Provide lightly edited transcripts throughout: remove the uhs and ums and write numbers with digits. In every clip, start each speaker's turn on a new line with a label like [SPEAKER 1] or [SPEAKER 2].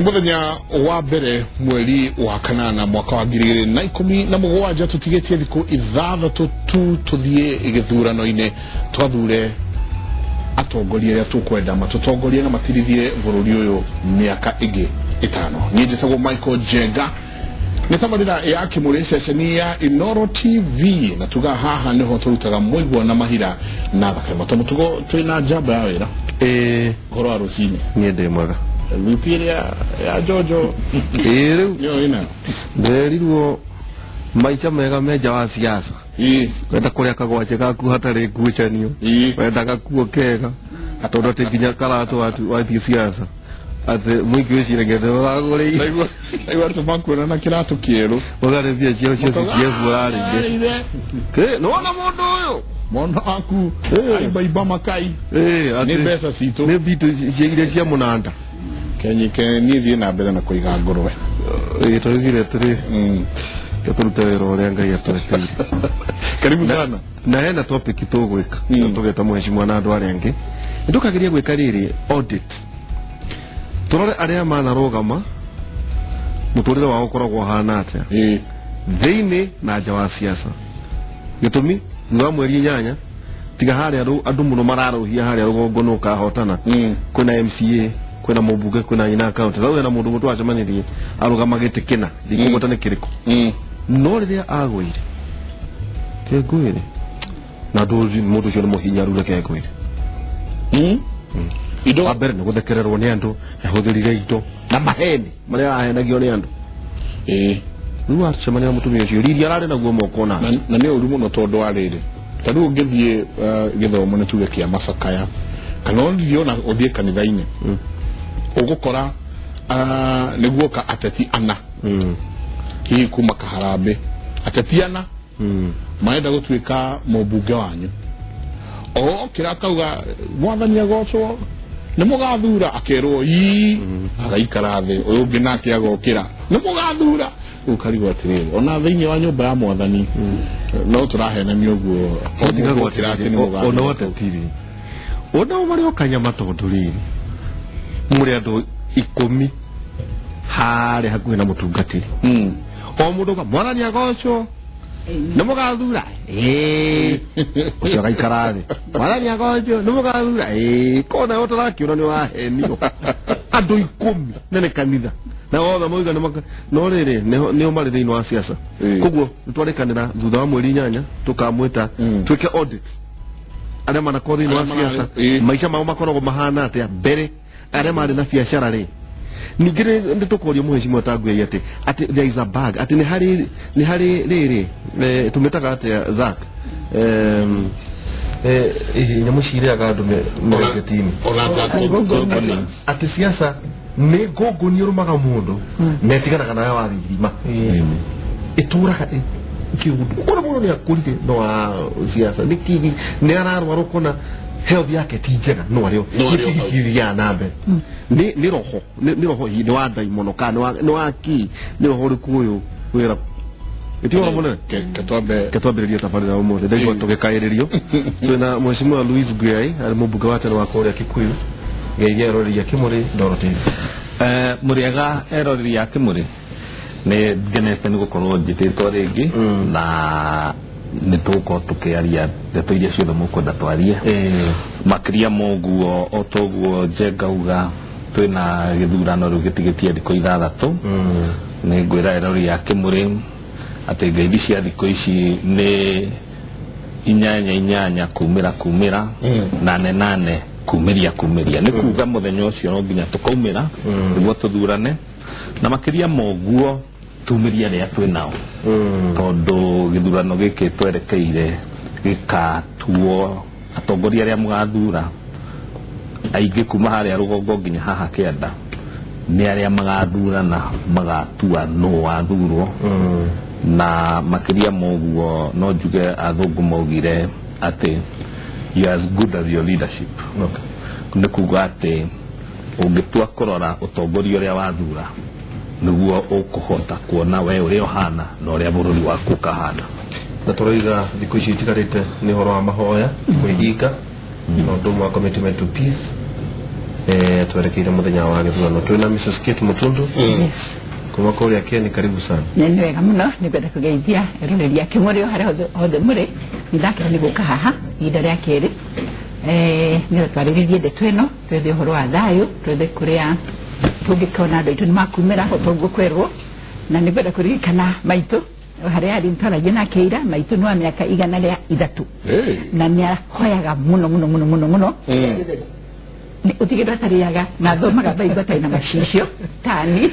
[SPEAKER 1] Muthenya wa mbere mweri wa kanana mwaka wa 2017 tutigetie thikũ ithathatũ tu tuthie gĩthurano-inĩ twathure atongoria aria tukwenda matutongorie na matirithie bũrũri ũyũ mĩaka ĩngĩ ĩtano. Niĩ njĩtagwo Michael Jenga, nĩ tabarĩra ya Kimuri ceceni ya Inooro TV, na tuga haha niho turutaga mũigua na mahira na thaka matugo twina njamba ya wĩra. Horo wa rũcinĩ.
[SPEAKER 2] Niĩ ndĩ mwega.
[SPEAKER 1] Lupiria ya Jojo. Yo ina.
[SPEAKER 2] Nderirwo maica mega meja wa siasa. Wenda kũrĩa kagwaje gaku hatarĩ ngucanio. Wenda gakuo kega. Atondo te nginya karatu wathi siasa. Ate mwiki wĩciragia wagũrĩ.
[SPEAKER 1] Aigua tumakuona na kiratu kĩerũ.
[SPEAKER 2] Wagare bia cio burarĩ. Ke no na mũndũ ũyũ.
[SPEAKER 1] Mwana aku aiba makai. Ni mbeca citũ.
[SPEAKER 2] Ni bitu cia cia mũnanda.
[SPEAKER 1] Kenyike ni thie na mbere na kuiga ngũrwe.
[SPEAKER 2] Tũgire tũrĩ tũrute wĩra ũrĩa Ngai atũrekeire.
[SPEAKER 1] Karibu sana.
[SPEAKER 2] Na hena topic tũgwĩka. Tũgeta mheshimiwa na andũ arĩa angĩ. Nĩtũkageria gwĩka rĩrĩ audit. Tũrore arĩa manarũgama mũtũrĩre wao ũkoragwo hana atĩa. Thĩinĩ na nja wa siasa. Gĩtũmi thutha mweri 8 tiga harĩa andũ mũno mararũhia harĩa rũgongo no kahotana. Kwĩna MCA, kwĩna mũmbunge, kwĩna ina account. Rĩu na mũndũ mũtu acemanirie arũgama gĩtĩ kĩna ndikũgota nĩ kĩrĩkũ. No rĩrĩa agwĩire kĩngwĩre na ndũzi mũndũ ũcio nĩ mũhinyaru reke ngwĩre. Indo abere nĩ gũthekererwo nĩ andũ ahũthĩrire indo na maheni marĩa ahenagio nĩ andũ. Rĩu acemania na mũtumia ũcio riri ararĩ naguo moko na
[SPEAKER 1] nĩ ũru mũno tondũ wa rĩrĩ. Tondũ ũngĩthiĩ gĩthomo nĩ tuge kĩa macakaya kana ũngĩthiĩ na ũthiĩ kanitha-inĩ ũgũkora nĩguo ka ateti ana hihi kuma Kaharambe ateti ana maenda gũtuĩka mũmbunge wanyu. Kĩrĩa kauga mwathani agocwo nĩ mũgathura akerwo agaikara thĩ ũyũ ũngĩ nake agokĩra nĩ mũgathura ũkarigwo atĩrĩrĩ ona thĩinĩ wa nyũmba ya mwathani no tũrahenania ũguo
[SPEAKER 2] ũtigagwatĩra atĩ nĩ mũgathura ona watetiri ona marĩ okanyama tondũ rĩrĩ mũrĩ andũ 10 harĩ hakuhĩ na mũtungatĩri o mũndũ mwathani agocwo nĩ mũgathura ũcio agaikara thĩ mwathani agocwo nĩ mũgathura kona yo tũrakĩona nĩ wahenio andũ 10 nene kanitha na othe moiga no rĩrĩ nĩo marĩ thĩinĩ wa siasa. Koguo nĩtwarĩkanĩra thutha wa mweri 8 tũkamwĩta twĩke audit arĩa manakorwo thĩinĩ wa siasa maica mao makoragwo mahana atĩa mbere arĩa marĩ na biacara rĩ. Ningĩ nĩtũkorio mheshimiwa Tanguya atĩ there is a bag atĩ nĩ harĩ rĩrĩ tumĩtaga atĩa Zak nyamũ cirĩaga andũ marketing atĩ siasa nĩ ngũngũni ũrũmaga mũndũ metiganaga nawe wa thirima ĩtũraga kiundu ona mũndũ nĩ akũrire no wa siasa nĩ ararwara kona health yake ti njega no arĩo nĩkĩgiria na mbere nĩ roho nĩ wa ndaimono kana nĩ wa ki nĩ roho rĩku ũyũ wĩra ĩtiwa mũnene ketwambĩrĩria tabarĩra ũmũthĩ ndaigua tũgĩkaĩrĩrio twĩna mheshimiwa Louis Buyai arĩ mũmbunge wa tene wa kũrĩa Kikuyu ngeithia eroreri Kimuri Inooro TV.
[SPEAKER 3] Mũrĩega eroreri Kimuri nĩ ngenete nĩ gũkorwo njĩtĩtwo rĩngĩ na nĩtũgũkorwo tũkĩaria ndeto iria ciothe mũkwenda twarie makĩria moguo o toguo Jenga uga twĩna gĩthurano rĩu gĩtigĩtie thikũ ithathatũ. Nĩ ngwĩra eroreri Kimuri atĩ ngeithi cia thikũ ici nĩ 8 kumĩra 8 kumĩria nĩ kuga mũthenya ũcio no nginya tũkaumĩra nĩguo tũthurane na makĩria moguo tumĩria rĩa twĩnao tondũ gĩthurano gĩkĩ twerekeire gĩkatuo atongoria arĩa mũgathura aingĩ kuma harĩa rũgongo nginya haha kĩanda nĩ arĩa magathurana magatua no wathurwo na makĩria moguo no njuge athũngũ maugire atĩ you as good as your leadership. Nĩ kuga atĩ ũngĩtua kũrora ũtongoria ũrĩa wathura nĩguo ũkũhota kuona we ũrĩa ũhana na ũrĩa bũrũri waku ũkahana.
[SPEAKER 2] Na tũroiga thikũ ici itigarĩte nĩ ũhoro wa mahoya kwĩhinga na ũndũ wa commitment to peace twerekeire muthenya wa githurano twina Mrs. Kate Mutundu kuma kuri Kenya karibu sana
[SPEAKER 4] nene wega muno nigwenda kugeithia rureri ya Kimuri hari hothe muri nindakira ni guka haha ida rya keri nira twariririe ndeto ino twethe horo wa thayu twethe kuria tungikona andu aitu ni makumira tungukwerwo na nigwenda kuririkana maitu hari ari ntaraje na keira maitu no miaka 103 na ni hoyaga muno ni utigedwa tariaga na thomaga Bible taina macicio tani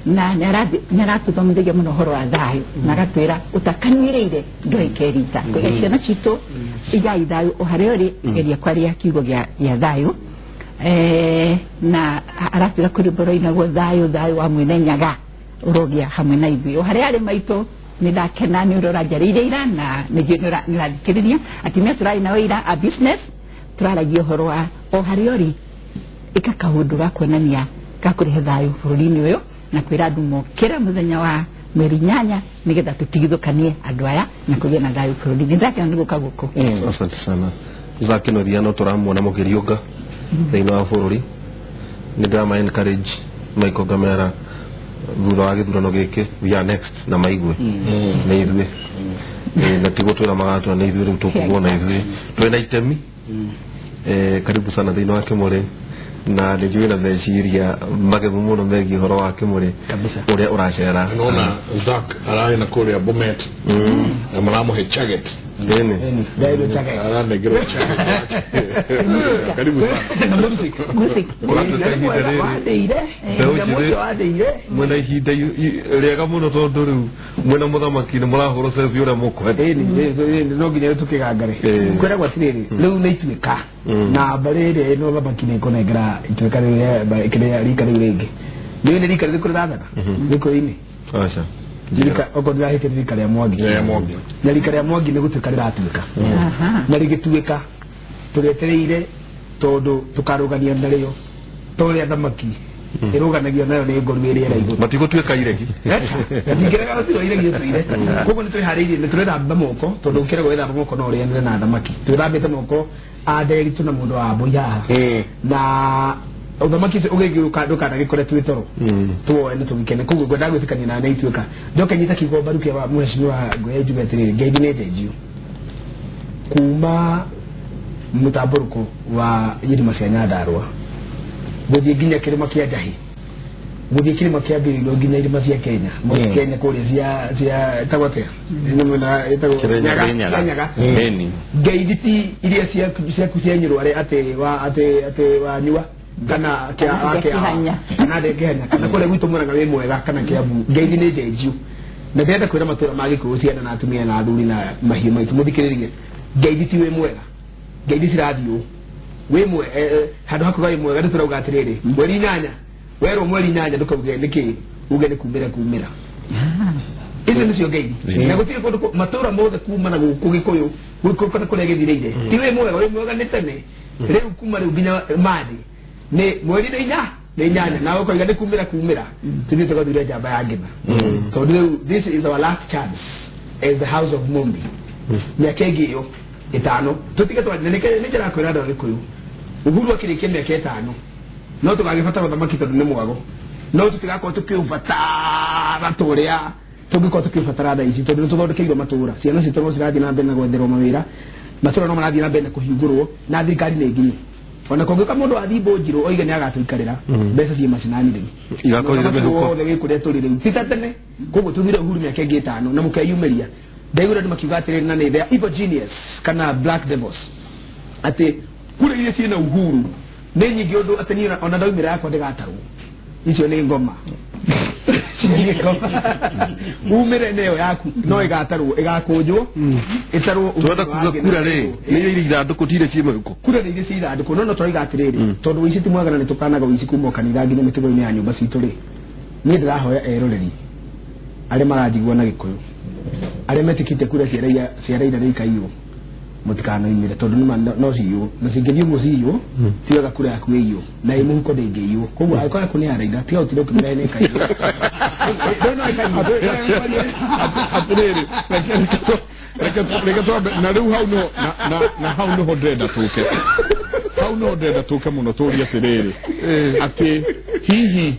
[SPEAKER 4] na nyaratu thomithia muno horo wa thayu na gatwira utakaniriire ndoikerita kugecia na cito igai thayu ohariori geria kwaria kiugo ya thayu na aratira kuri boroina go thayu wa mwenenyaga urogia hamwe na ithuĩ ohariari maito nindakena ni urorajariire ira na nirathikiriria atimia turai na ira a business turaragia horo wa ohariori ikakahundu gakwonania gakurihe thayu bururi-ini uyu na kwira andu mokire muthenya wa mweri 8 nigetha tutigithukanie andu aya na kugia na thayu bururi-ini ndakena niguka guku
[SPEAKER 2] asante sana zakinoria no turamwona mugiriunga thiini wa bururi nindama encourage Michael Gamera thutha wa githurano giki we are next na maigue na ithuĩ na tigutwira magatwa na ithuĩ riu tukuona ithuĩ twina itemi karibu sana thiini wa Kimuri na nijui na theciria magetho muno megie horo wa Kimuri uria uracera
[SPEAKER 1] nona Zak arai na kuria Bomet na maramuhe chaget
[SPEAKER 2] Deni
[SPEAKER 5] Dairo chaget
[SPEAKER 1] aranegero chaget karibu sana
[SPEAKER 4] musik
[SPEAKER 2] mwena ihinda riega muno tondu riu mwena muthamaki ni murahoro selfie uria mukwenda
[SPEAKER 5] no nginya tukigangare kwera gwatiriri riu ni ituika na barere no thamaki ni kunengera ituika riu ikire rika riu ringi ni rika riu kurathana riko ini
[SPEAKER 2] acha
[SPEAKER 5] rika ogodra hite rika ria Mwangi na rika ria Mwangi ni gutuika riratuika na rigituika turetereire tondu tukarugania nario toria thamaki iruganagia nayo ni ngoru iria raigu
[SPEAKER 2] matigutwika iregi
[SPEAKER 5] ndigeraga gutiro iregi tuire koguo ni twihariirie ni turethamba moko tondu ukira gwethamba moko no urianire na thamaki twithambite moko aderi tuna mundu wa boya na uthamaki ugigiuka ndukana gikore twitoro tuoe ni tugikene koguo gwenda gwitikania na naituika ndoke nyita kigomba rukia wa mweshiniwa gwe jubetiriri ngeginete jiu kuma mutaburuko wa yirima cia Nyandarua guthie nginya kirima kia Jahi guthie kirima kia Mbiriro nginya irima cia Kenya Kenya kuria cia tagwate na Nyaga ngeithiti iria cia kucianyirwo ari ate wa nyua kana kana ndengehanya kana kule gwitu muranga wi mwega kana Kiambu ngeithi ni njenju na ndenda kwira matura ma Gikuyu ciana na atumia na athuri na mahiũ maitu muthikiririe ngeithi ti wi mwega ngeithi cirathio wi mwe handu hakuga wi mwega turauga atiriri mweri 8 werwo mweri 8 ndukauge niki uge ni kumira icio nicio ngeithi na gutire kundu matura mothe kuma na guku Gikuyu kana kule githirire ti wi mwega ni tene riu kuma riu nginya madi ni mweri ni 8 na ukoiga ni kumira tuthi tugathire jamba ya ngima so this is our last chance as the house of Mumbi miaka ingio 5 tutige twanje ni njira kwira ndo Gikuyu uhuru akirikia miaka 5 no tugagibatara thamaki tondu ni mwago no tutigakwa tukiubatara turia tugikwa tukiubatara thaa ici tondu nituthondekeirwo matura ciana citũ cirathi na mbere na gwetherwo mawira matura no marathi na mbere na kuhingurwo na thirikari ni nginyi ona kongeka mundu athimbo njiro oige ni agatuikarira mbeca cie macinani riu igakorire mehuko ne gikuria turi riu titatene koguo tuthire uhuru miaka ingi 5 na mukeyumeria ndaigura ndi makiuga atiriri na ni the evil genius kana black devils ati kure ile ciena uhuru ni nyingi undu atani ona ndaumira yakwa ndigatarwo icio ni ngoma umire neo yaku no igatarwo igakunjwo itarwo
[SPEAKER 2] twenda kuga kura ri ni iri ithanduku tire ciema guko
[SPEAKER 5] kura ni iri ithanduku no twa igatiriri tondu wici ti mwagana ni tukanaga wici kuma kanitha nginya mitigo-ini ya nyumba citu ri ni ndirahoya eroreri ari marajigwa na Gikuyu ari metikite kura cia raira rikaiyo mutikano imire tondu ni no ciyo na cingithio muciyo tiga kura yaku iyo na imuhuko ndingiyo koguo aikora kuni araida tiga utire ukimira ne kaiyo no
[SPEAKER 1] atiriri reke na riu hau no na hau no ndenda tuke hau no ndenda tuke muno turia tiriri ati hihi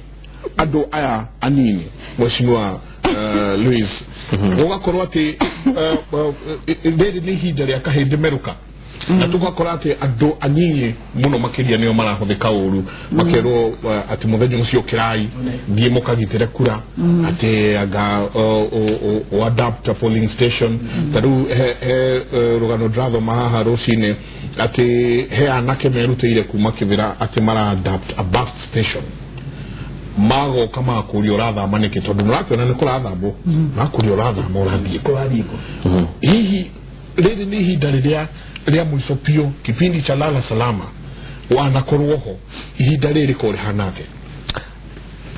[SPEAKER 1] ando aya anini Mheshimiwa Luis ugakorwo ati ndiri ni hinda ria kahindi meruka na tugakora ati ando anini muno makiria nio marahuthika uru makerwo ati muthenya ucio kirai thie mukagitire kura ati aga o adapt a polling station taru rugano dratho mahaha rucine ati he anake merutire kuma kivira ati mara adapt a bus station mago kama kurio ratha manike tondu nurakiona ni kurathambo na kurio ratha morathie hihi riri ni hinda ria mwiso pio kipindi cha lala salama wanakorwo ho ihinda riri kore hanate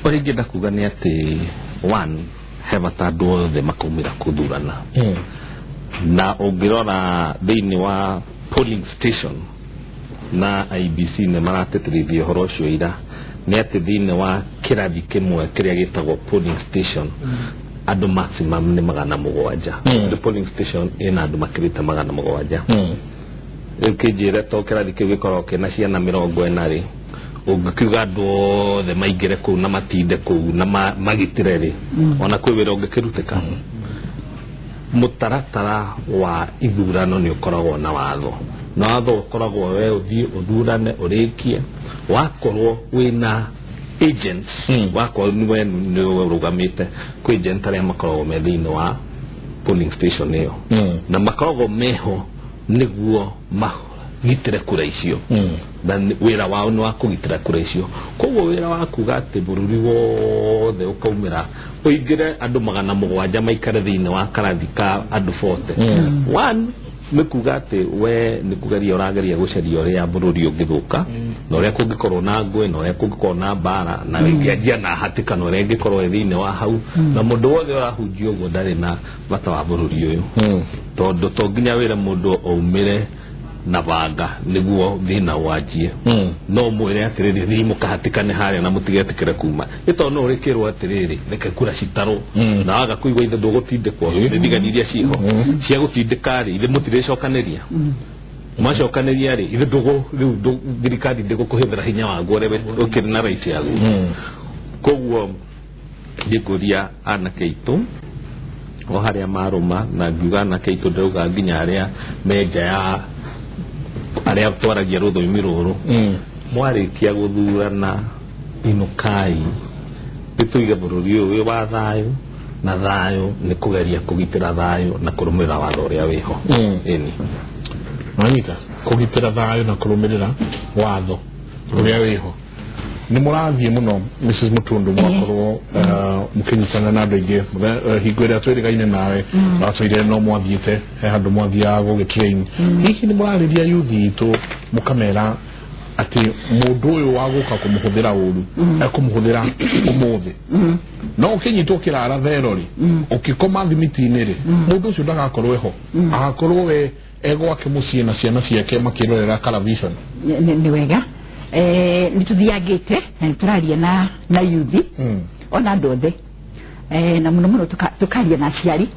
[SPEAKER 3] origenda kuga ni ati one have tandũ othe makumira kuthurana na ungirora thiini wa polling station na IBC ne marateterithia horo ucio ira ni ati thiini wa kirathi kimwe kiria gitagwo polling station andu maximum ni 700 the polling station ina andu makirite 700 ukijira to kirathi kiu gikorwo kina ciana 40 ri ungikiuga andu othe maingire kuu na matinde kuu na magitire ri ona kwi wira ungikiruteka mutaratara wa ithurano ni ukoragwo na watho na watho ukoragwo we uthie uthurane urikie wakorwo wina agents wakorwo niwe ni urugamite kwi agent aria makoragwo me thiini wa polling station iyo na makoragwo meho niguo magitire kura icio na wira wao ni wa kugitira kura icio koguo wira wa kuga ati bururi wothe ukaumira uingire andu 700 maikare thiini wa karathi ka andu 40 one nikuga ati we nikugeria urageria guceria uria bururi ungithuka na uria kungikorwo na ngwe na uria kungikorwo na bara na wengianjia na hatikano uria ngikorwo thiini wa hau na mundu wothe urahunjio guo ndari na bata wa bururi uyu tondu to nginya wira mundu oumire na banga niguo thina wajie no mwire atiriri ni mukahatikane haria na mutigetikire kuma ito no urikirwo atiriri reke kura citaro na aga kuigwa ithe ndugutindikwo ndiganiria ciho cia gutindikari ithe mutirecokaniria mwacokaniria ri ithe ndugu thirikari ndigukuhithira hinya waguo rewe ukiri na right yagu koguo ndikuria anake itu o haria maruma na ngiuga anake itu ndauga nginya aria menja ya aria twaragia ruthoimi ruru mwarikia guthurana inukai ituige bururi uyu wa thayu na thayu ni kugeria kugitira thayu na kurumira watho uria wiho eni
[SPEAKER 1] manita kugitira thayu na kurumira watho uria wiho ni murathie muno Mrs Mutundu mwakorwo mukinyitana na ndege higwira twirigaine nawe batwire no mwathiite he handu mwathia gugitrain hihi ni murariria yuthi itu mukamera ati mundu uyu waguka kumuhuthira uru ekumuhuthira umuthi no ukinyitwo kirara therori ukikoma thimitini ri mundu ucio ndagakorwo ho agakorwo we egwake mucii na ciana ciake makirorera television
[SPEAKER 4] ni wega nituthiangite na turaria na yuthi ona ndothe na muno muno tukaria na ciari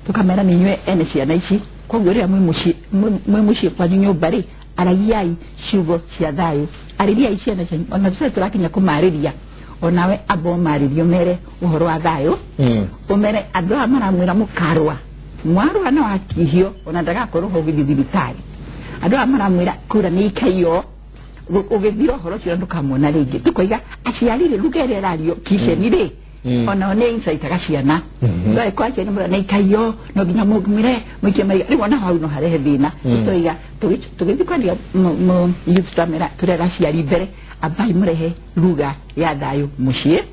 [SPEAKER 4] tukamera ninywe ene ciana ici koguo ria mwi muci kwa nyumba ri aragiai ciugo cia thayu ariria ciana cianyu ona tuce turakinya kumariria onawe abo maririo mere uhoro wa thayu umere andu maramwira mukarwa mwarwa na wakihio ona ndagakorwo ho githibitari andu maramwira kura ni ikayo ugethiro horo cio ndukamona ringi tukoiga aciarire rugere radio kisheni ri ona one insight agaciana ndoe kwa ciana mura nei kayo no ginya mugumire muike mai ri wona hau no harehe thina tukoiga tugithikwandia youth tamera turera ciari mbere abai murehe ruga ya thayu mucie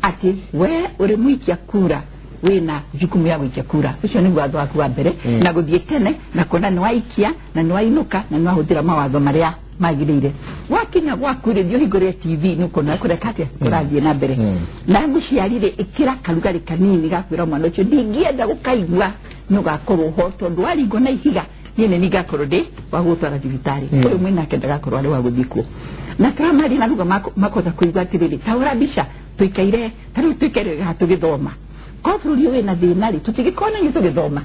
[SPEAKER 4] ati we uri muikia kura wina jukumu ya gwikia kura ucio ni watho waku wa mbere na guthie tene na kona ni waikia na ni wainuka na ni wahuthira mawatho maria magirire wakinya gwakuredio higore TV nuko na kurekate kurathie na mbere na muciarire ikira karugari kanini gakwira mwana ucio ndingienda gukaigwa nugakorwo ho tondu waringo na ihiga nyene nigakorwo ndi wagutwara thibitari uyu mwina kendaga korwo ari waguthikwo na turamari na ruga makota kuigwa tiriri taura bisha tuikaire taru tuikaire hatugithoma ko bururi we na thina ri tutigikona nyu tugithoma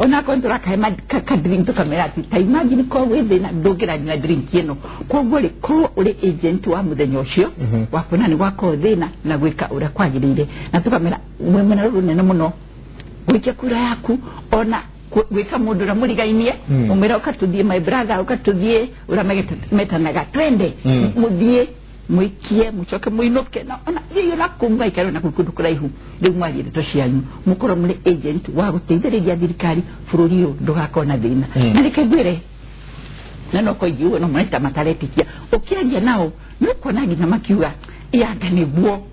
[SPEAKER 4] ona kontra kaima ka drink to kamera ati ta imagine ko we na dogera na drink yeno ko gole ko uri agent wa mudenyoshio wakona ni wako thina na gwika ura kwagirire na tukamera we mena runene muno gwike kura yaku ona gwika mundu ra murigainie umera ukatuthie my brother ukatuthie ura meta naga twende muthie mwikie muchoke muinoke na ona iyo na kumba ikaro na kukudukura ihu riu mwari to cianyu mukoro muri agent wa guteithĩrĩria thirikari bũrũri ũyũ ndũgakona thĩna na rĩkaiguĩre na no koigiwe no mweta mataretikia ukiangia nao nukona nginya makiuga ianga niguo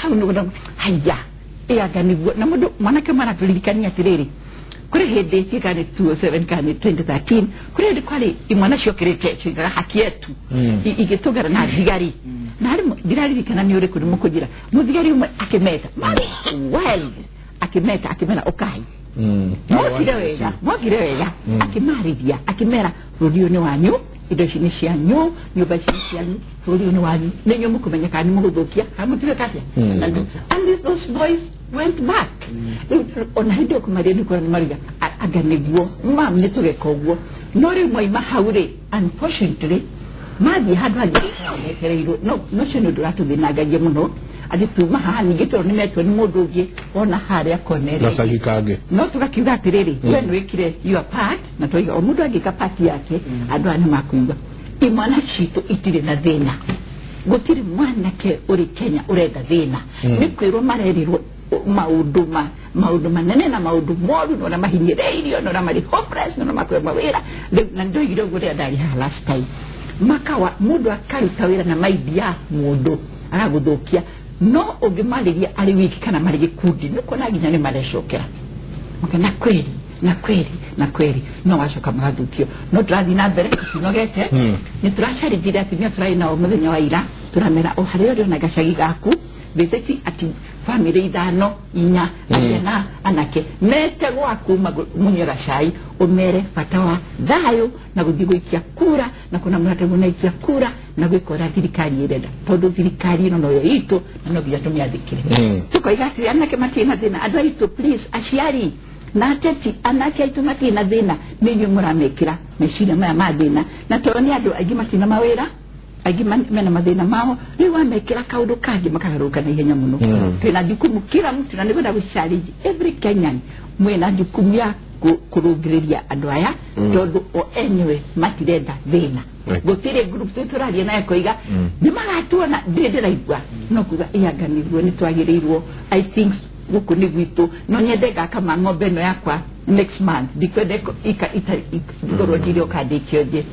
[SPEAKER 4] hau nugo haya ianga niguo na mundu mwanake maratũririkania atirĩrĩ kuri hende kigane 2007 kane 2013 kuri hende kwali imwana ciokirite cigaga haki yetu igitugara na thigari na ari thigari kana ni uri kuri mukugira muthigari umwe akimeta mari wild akimena okai mogire wega akimarithia akimera rudio ni wanyu indo cini cianyu nyumba cianyu rudio ni wanyu nenyo mukumenyeka ni muguthukia hamutire katia and those boys went back ona hindo kumareni kwa mariga aganiguo mam nitugekogwo nori moima haure unfortunately mathi handwa ngereiro no cino duratuthinaga muno ati tuma hani gito ni metwe ni mundu ungi ona haria konere
[SPEAKER 1] na sagikange
[SPEAKER 4] no tugakiuga atiriri we nwikire your part na toiga o mundu angika part yake andu ani makuiga imwana citu itire na thina gutiri mwana ke uri Kenya urenda thina ni kwirwo marerirwo maundu manene na maundu moru na mahinyireirio na mari hopeless na makwe mawira na ndo igiro gure ndari ha last time makawa mundu akaruta wira na maidia mundu araguthukia no ungimariria ari wiki kana mari gikundi nuko naginya ni mareshokera na kweli no washoka marathukio no turathi na mbere tinogete ni turacharithira ati ni turaina umuthenya wa ira turamera o harero na gacagi gaku beseti ati family ithano inya na anake mete gwaku munyera cai umere fatawa thayo na guthiguikia kura na kuna mrate munaikia kura na gwikora thirikari irenda tondu thirikari no yo itu na no giatumia thikire tuko igasi anake matina thina adwaitu please aciari na teti anake aitu matina thina ninyu muramekira mecira maya mathina na toni andu aingi matina mawira aingi mena mathina mao riu amekira kaundu kangi makagaruka na ihenya muno twina jukumu kila mtu na nigenda guchallenge every Kenyan mwina jukumu ya kurugiriria andu aya tondu o anyway matirenda thina gutire group tuturaria nayo koiga ni magatuona ndiraigwa no kuga iyanganirwo ni twagirirwo I think guku ni gwitu no nyendega kama ng'ombe no yakwa next month dikwende igorodirio kadikioje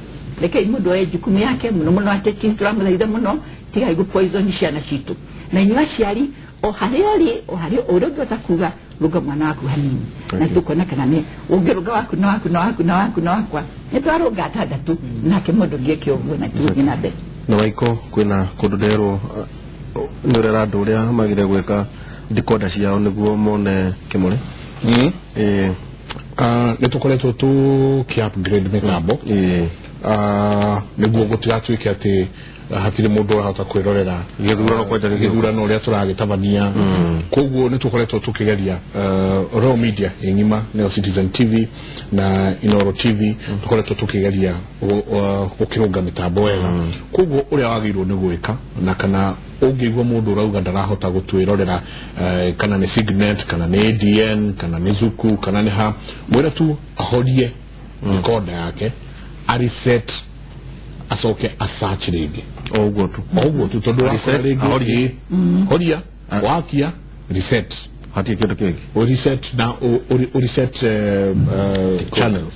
[SPEAKER 4] leke imudo jukumu yake muno ateti turamuthaitha muno tiga igu poison ciana citu na inywa ciari o hario urugo takuga ruga mwana waku hanini na tukona kana ne ungeruga waku na wakwa nitwaruga atandatu nake mundu ngeke uguo na tugi na be
[SPEAKER 2] na waiko kwina kududero nurera andu uria magire gwika decoder ciao niguo mone Kimuri
[SPEAKER 1] nitukoretwo tu ki upgrade mitambo niguo gutigatuike ati hatire mundu ahota kwirorera githurano uria turagitabania koguo nitukoretwo tukigeria raw media ngima Neo Citizen TV na Inooro TV tukoretwo tukigeria gukirunga mitambo wega koguo uria wagirwo ni gwika na kana ungigwa mundu urauga ndarahota gutwirorera kana ni Signet kana ni ADN kana ni Zuku kana ni ha mwira tu ahorie recorder yake a reset asoke asearch rigi oguo tu tondu rigi horia wakia reset
[SPEAKER 2] hati kitu kiki
[SPEAKER 1] o reset na o reset channels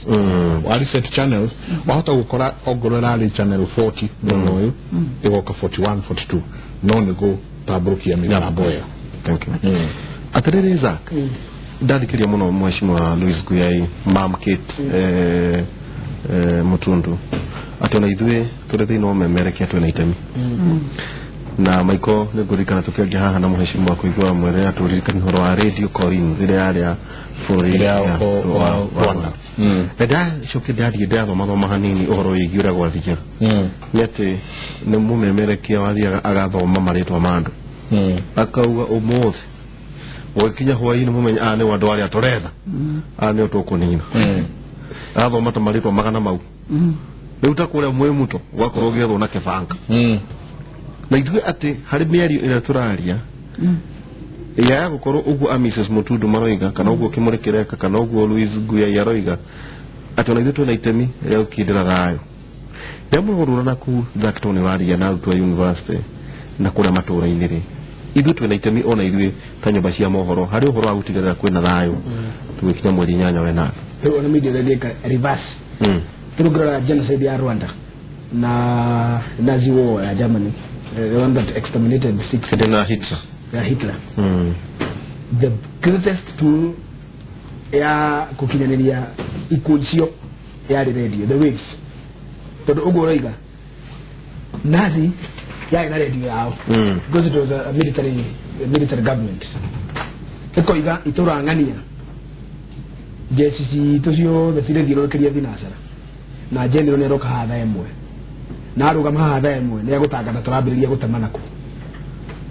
[SPEAKER 1] wa reset channels wahota gukora ogorora ri channel 40 noyo igoka 41 42 no nego tabrukia mitambo ya
[SPEAKER 2] thank you atiriri Isaac ndadikiria muno mheshimiwa Louis Guyai Kate mutundu atona ithwe turete ino memereke atona itemi na maiko negurikana tukiagia haha na mheshimiwa kuigwa mwere aturika horo wa radio calling zile ya furi ya Rwanda eda shoki dadi dado mama hanini oro yigira gwathija yete ne mumemereke wathi agathoma maritwa mandu akauga umuthi wakinya hwaini mumenya ane wandu ari atoreza ane otokunina abo mata marito magana mau riu takure mwe muto wakorogethwo na kibanga na ithuĩ atĩ harĩ mĩario ĩrĩa tũraria ya gukorwo uguo Mrs Mutundu maroiga kana uguo Kimuri kireka kana uguo Louise Nguya aroiga ati ona ithuĩ twĩna itemi rĩa gũkindĩra thayũ rĩa mũhũrũra na ku Jackton waria na arutwo a university na kũrĩa matũũra-inĩ rĩ ithuĩ twĩna itemi ona ithuĩ ta nyũmba cia mohoro harĩ ũhoro wa gũtigĩrĩra kwĩna thayũ tũgĩkinya mweri 8 wena
[SPEAKER 5] ona media rĩka reverse tũrũgĩrĩra genocide ya Rwanda na Nazi war ya Germany, the one that exterminated 6 Hitler. The greatest tool ya kukinyanĩria ikucio ya radio, the waves. Todo ugoreiga Nazi ya ina radio yao because it was a military government. Ekoiga iturangania jesisi tusio betire diro kiria dinasara na general ne roka hada emwe na aruga mahada emwe ne gutangana turambiriria gutemana ku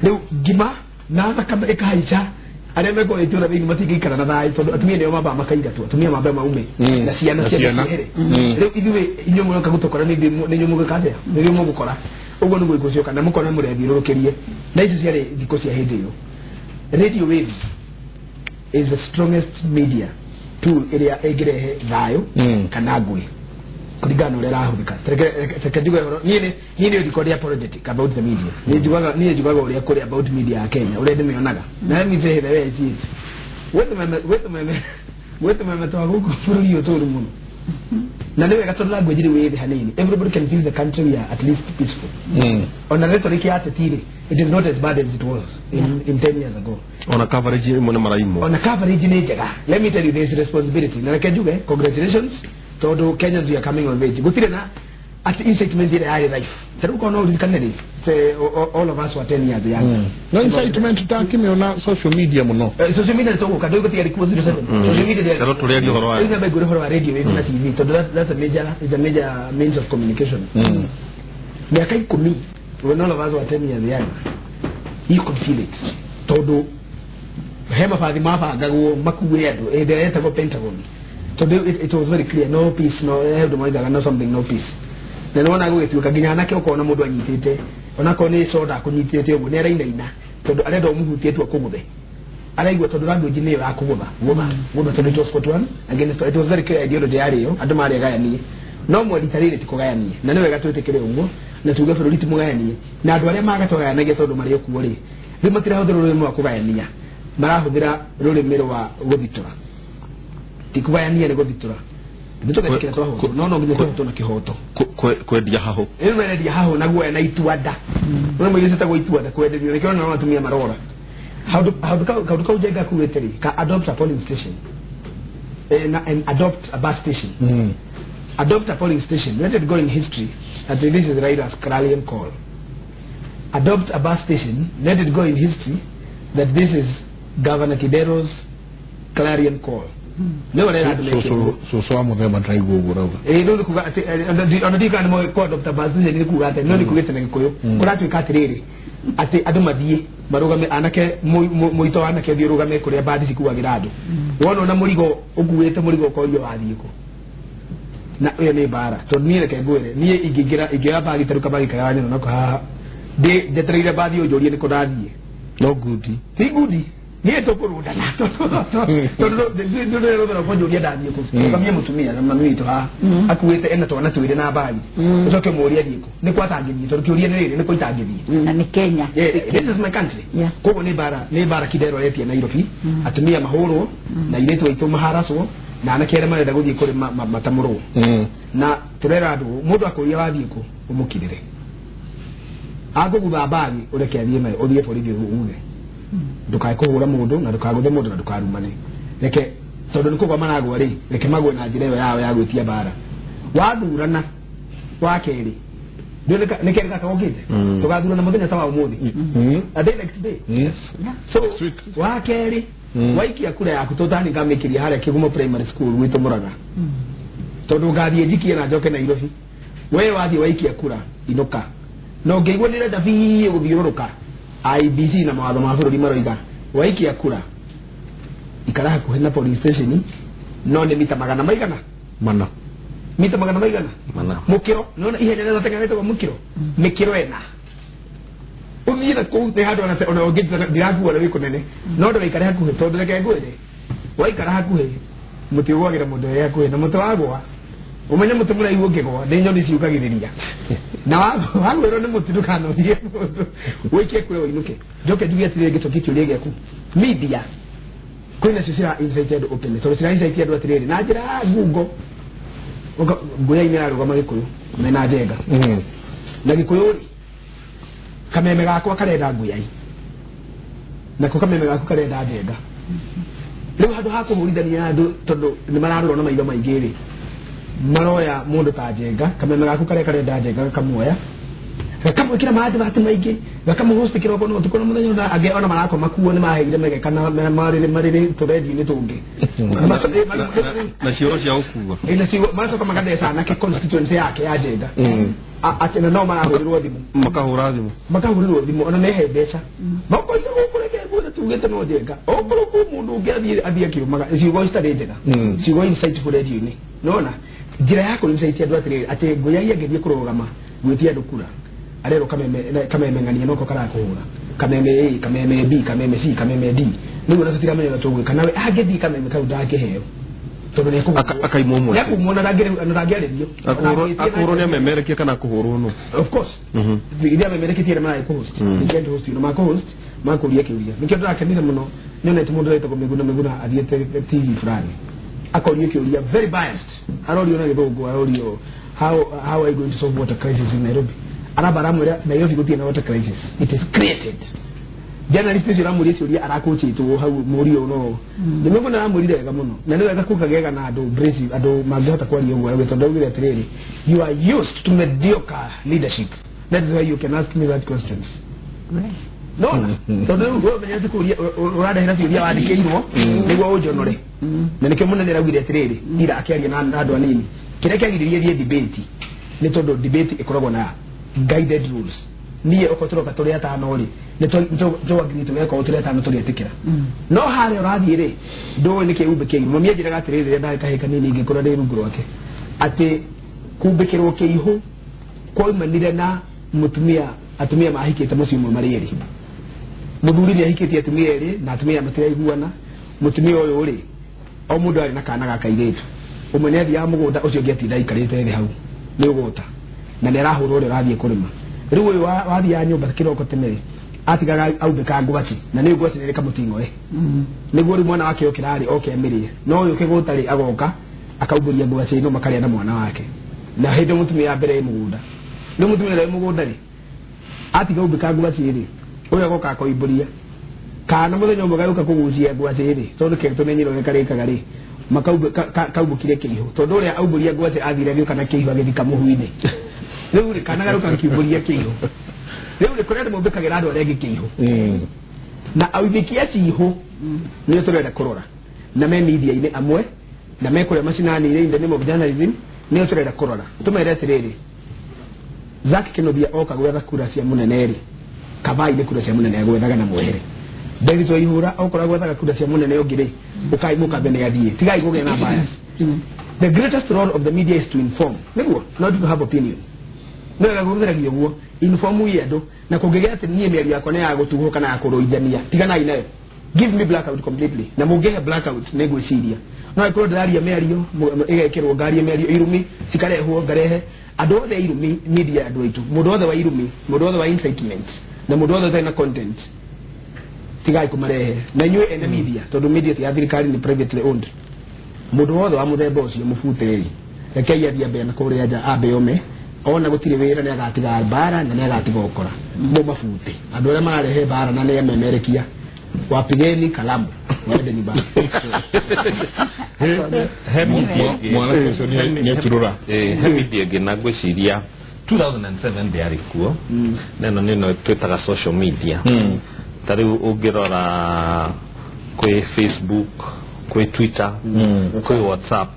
[SPEAKER 5] riu gima na thakame ikahaica arĩa meko itura thĩinĩ matingĩikara na thayũ tondũ atumia nĩo mamba makaingatwo atumia mamba maume na ciana ciere rĩu ithuĩ inyuĩ mũroka gũtũkora nĩ inyuĩ mũgĩkatĩa nĩrĩo mũgũkora ũguo nĩguo ikucioka na mũkona mũrethiũrũrũkĩrie na icio ciarĩ thikũ cia hĩndĩ ĩyo. Radio waves is the strongest media tool ĩrĩa ĩngĩrehe thayũ kana ngũĩ kuringana ũrĩa ĩrahũthĩka. Reke njuge niĩ nĩ ndikoria apologetic about the media. Niĩ njugaga ũrĩa kũrĩ about media ya Kenya ũrĩa ndĩmĩonaga na let me say the way I see it. Wetumeme twa gũkũ bũrũri ũyũ tũrũ mũno na nĩ wega tondũ language rĩu ĩthĩ hanini everybody can feel the country we are at least peaceful. On a rhetoric ya tetire it is not as bad as it was in 10 years ago.
[SPEAKER 2] On a coverage mwana maraimo.
[SPEAKER 5] On a coverage nĩ njega. Let me tell you there is responsibility. Na reke njuge congratulations todo Kenyans we are coming of age. Gutire na at incitement ile ya life. Tell uko no likaneri. Say all of us were 10 years young.
[SPEAKER 1] No incitement takimeona social media muno.
[SPEAKER 5] Social media to ka dogo tiari ku 07. Social media
[SPEAKER 2] tero tuli horo wa.
[SPEAKER 5] Ile be horo wa radio na TV. Todo that's a major means of communication. Miaka 10 when all of us were 10 years young. You could feel it. Todo hema fadhi mafa gago makuwe ado edereta go Pentagon. So it was very clear, no peace, no help no something, no peace. Then when I go to Kagina, Kona Modo and Yite, on a cone soda, Kunite, Nerina, to the other move to Kobe. I go to the language in Akuba, woman, to the Toscot one, against it was very clear idea of the area, Adamari Gayani, no more literary to Koyani, none of to take a room, not to go for a little Moyani, now do I market and I get out of Mario Kuri. The material of the room of Koyania, Marahudra, Rode Meroa, Woditora. Tikubaya ni gobitura bitoka kile twaho no bitoka na kihoto
[SPEAKER 2] kwedia haho
[SPEAKER 5] ewe ndia haho na gwa na ituada no mwe yita go ituada kwedia ni kiona watumia marora how do ujega kuweteri ka adopt a polling station and adopt a bus station adopt a polling station let it go in history as this is right as Kralian call. Adopt a bus station, let it go in history that this is Governor Kidero's clarion call. No one had to make
[SPEAKER 1] so some of them are trying to go over.
[SPEAKER 5] No kuga on the kind of code of the bus ni kuga no ni kuga tena koyo kura tu katiriri ati adumadie marugame anake muito anake birugame kuria badi sikuwa girado wono na murigo uguwete murigo ko yo athiko na uyo ni bara to ni reke ngwire ni igira bagi taruka bagi kayani no ko ha de jetrire badi yo jorie ni ko dathie
[SPEAKER 2] no goodi
[SPEAKER 5] ti goodi ni to kuruda na to de ko jorie dathie ko kamye mutumia na manu ito ha akuwete ena to na tuire na bagi utoke moria diko ni kwa tangeni to kiorie ni ko tangeni
[SPEAKER 4] na ni Kenya.
[SPEAKER 5] This is my country. Ko ni bara Kidero yetu ya Nairobi atumia mahoro na iletu ito maharaso na anakere mane daguthi kuri matamuro na turera andu mundu akuria wathie ko umukirire agugutha bagi ureke athie mai uthie borithi uge ndukae kuhura mundu na ndukaguthe mundu na ndukarumane reke tondu nikuga managwa ri reke magwe na njira yao ya gwitia bara wathurana wakeri nike reka kogite tugathurana muthenya tawa umuthi a day next day.
[SPEAKER 1] Yes.
[SPEAKER 5] So wakeri waikia kura yaku totani ngamikiria haria Kigumo primary school gwitu Muraga tondu ngathie njikie na njoke Nairobi we wathie waikia kura inuka no ngeigwa nire ndabi guthiururuka IBC na mawatho ma bururi maroiga waikia kura ikara hakuhe na police station no ne mita magana maigana
[SPEAKER 2] mana
[SPEAKER 5] mita magana maigana
[SPEAKER 2] mana
[SPEAKER 5] mukiro no ihenya na tenganete kwa mukiro mikiro ena umira ko te hado na ona ogitha diragu wala wiko nene no ndo ikara hakuhe todo leke ngwede wa ikara hakuhe muti wagira mundu yakuhe na muti wagwa umenya muti mura iwo ngegwa de nyoni ciukagiriria na wagwero ni muti dukano ndiye weke kule oinuke joke dugia tire gitoki kiuria geku media kwina sisira insighted open so sisira insighted atiriri na njira Google ngoya ine aruga magikuyu mena jenga na gikuyu kameme gakwa karenda nguyai na ko kameme gakwa karenda jenga riu handu ha kuhurithania andu tondu ni mararora na maiga maingiri maroya mundu ta jenga kameme gakwa karenda jenga kamuoya kama kila mahali watu maige kama host kiroko no tukona muthenya na age ona marako makuo ni mahegire mege kana marire turedi ni tungi
[SPEAKER 2] na cioro cia ukuwa
[SPEAKER 5] ina cioro maso kama kande sana ke constituency yake ya jenga atena no marahuriro thimu makahuriro thimu ona ne hebeca bako iso kureke bure tugete no jenga okoro ku mundu ungi athia kiumaga ciugo istare jenga ciugo insightful radio ni nona njira yako insight andu atire ate ngoya yagethie kurugama gwitia ndukura arero kameme ngania noko kara kuhura kameme A kameme B kameme C kameme D niwe natira menyo tugwe kanawe agethi kameme kau ndake heo tondu ne
[SPEAKER 2] akaimomwe
[SPEAKER 5] ya kumona ndagere dio
[SPEAKER 2] akuro ne memerekia kana kuhuru no
[SPEAKER 5] of course idia memerekia tira mai host weekend host no ma host ma kuria kiuria nikio ndakenire muno nyone tumundo leto miguna athiete TV fulani akoria kiuria very biased arorio na githungu arorio how are you going to solve water crisis in Nairobi arabara mwera Nairobi gutie na water crisis it is created journalist ira muri ciuria arakuchitwo hau muri no nimego na muri rega muno na niwe gakukagega na andu brace andu mangihota kwaria ugo awe tondu ugire atiriri you are used to mediocre leadership that is why you can ask me that questions no tondu ugo menya tukuria urada hina ciuria wandikirwo niguo ujonore na nikio munenera ugire atiriri ira akiaria na andu anini kire kiagiririe die debate ni tondu debate ikoragwo na guided rules niye okotoroka turi atano ri nito agree to weka otire atano turi etikira no hare urathire ndo ni ke ubeke mumie jira gatirire nda kaheka nini ingikora ndi ruguru wake ati kubekirwo ke ihu kwa manire na atumia mahikite mucio mwe mariri muthuri ni ahikite atumia eri na atumia matira iguana mutumia uyu ri o mundu ari na kana gakairetu umwe ne thia mugunda ucio ngetinda ikarite ri hau ni ugota na nerahurwo ri rathie kurima riu uyu wathia nyumba kiroko tenere atigaga aubeka ngwaci na ni ngwaci ni kamutingo niguo ri mwana wake okirari okemirie no uyu kigutari agoka akauburia ngwaci no makaria na mwana wake na hinde mutumia mbere mugunda no mutumia ri mugunda ri atiga aubeka ngwaci ri uyu agoka akoiburia kana muthenya umwe garuka kugucia ngwaci ri tondu ke tumenyiro ne karikaga ri makaubukire kiihu tondu uria auburia ngwaci athire gioka na kiihu agithika muhuine riu ri kana garuka kiiburia kiihu riu ri kurenda mumbikagira andu aria gikiihu na authikia kiihu ni turenda kurora na me media ine amwe na me kuria macinani ire inde nimo journalism ni turenda kurora tumere atiriri Zaki Kinobia oka gwetha kura cia muneneri kabai ni kura cia munene gwethaga na mwehere David Waihura okora gwethaga kura cia munene ongire ukaimuka bene yathie tigai guge na bias the greatest role of the media is to inform niguo not to have opinion nega guthera gioguo inform yedo na kugegea ati nie meri yako na ya gutuho kana ya kuroithania tigana ine give me blackout completely na mugehe blackout nego ciria no ikoro ndaria merio igekirwo ngari merio irumi cikarehwo ngarehe andu othe irumi media andu aitu mundu othe wa irumi mundu othe wa incitement na mundu othe na content tigai kumarehe na nyue ene media tondu media ya thirikari ni privately owned mundu othe wa muthemba ucio mufuteri rekei athia bena kuria ja abe ome ona gutire wira ni agatiga bara na ni agatiga ukora mo mafute andu aria mararehe bara na ni memerekia wapigeni kalamu wende ni bara
[SPEAKER 1] mwana kesho ni turura
[SPEAKER 3] hemidi egena gwiciria 2007 ndiari kuo neno twitaga social media tariu ungirora kwi Facebook kwi Twitter kwi WhatsApp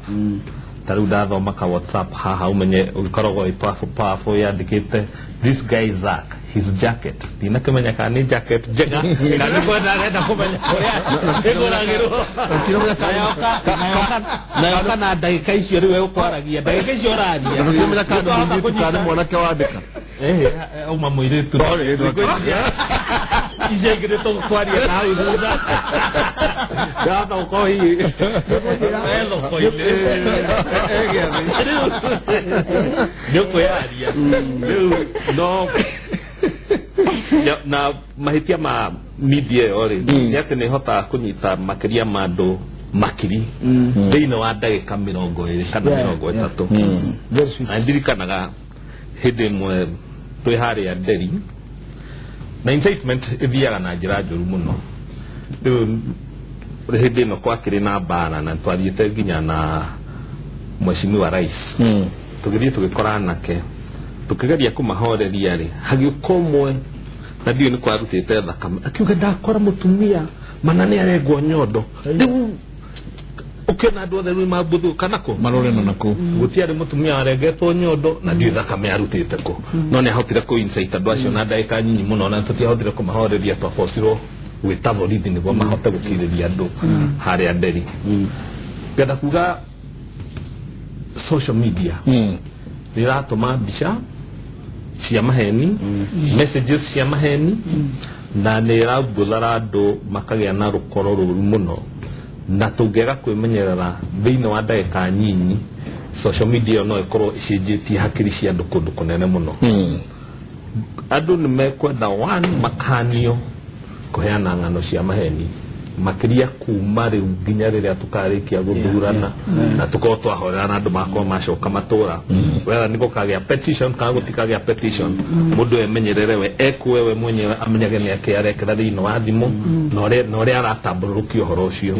[SPEAKER 3] tariu ndathoma ka WhatsApp haha umenye ukoragwo powerful yandikite this guy Zach his jacket dina kamenya kana jacket jega kana ko na kumenya ego ragiro na na dakika icio riwe ukwaragia dakika icio ragia
[SPEAKER 2] kumenya kana ndi tukana mwanake wandika
[SPEAKER 3] uma muiretu ijegire to kwaria na uza ya ta ko hi elo ko ile ndio kwa aria no na mahitia ma media yore yake ni hota kunyita makiria mando makiri thĩinĩ wa ndagĩka 20 kana 30 na ndirikanaga hĩndĩ ĩmwe twĩ harĩa Nderi na incitement ĩthiaga na njĩra njũru mũno rĩu hĩndĩ ĩno kwakĩrĩ na mbara na twathiĩte nginya na Mheshimiwa Rais tũgĩthiĩ tũgĩkora nake tukigeria kumahoreria ri hagĩũka ũmwe na ndiũ nĩ kwarutĩte thakame akiuga ndakora mũtumia mana nĩ arengwo nyondo rĩu ukena andũ othe rĩu mambũthũka nako
[SPEAKER 1] marorena nako
[SPEAKER 3] gũtiarĩ mũtumia arengetwo nyondo na ndiũ thakame arutĩte kũ no nĩ ahotire kũinsight andũ acio na ndagĩka nyinyi mũno na tũtiahotire kũmahoreria twabocirwo gwĩta borithi nĩguo mahote gũkirĩria andũ harĩa Nderi ngenda kuga social media riratuma mbica cia maheni messages cia maheni na nĩ rambũthara andũ makagĩa na rũkoro rũru mũno na tũngĩaga kwĩmenyerera thĩinĩ wa ndagĩka nyinyi social media no ĩkorwo ĩcenjetie hakiri cia andũ kũndũ kũnene mũno andũ nĩ mekwenda makanio kũheana ng'ano cia maheni makiria kuma riu nginya riria tukarĩkia gũthurana na tukorwo twahorera andũ makorwo macoka matũra whether nĩ gũkagĩa petition kana gũtikagĩa petition mũndũ emenyerere we ekwewe mwenyewe amenyage nĩ akĩarekera thĩinĩ wa thimũ na ũrĩa aratambũrũkia ũhoro ũcio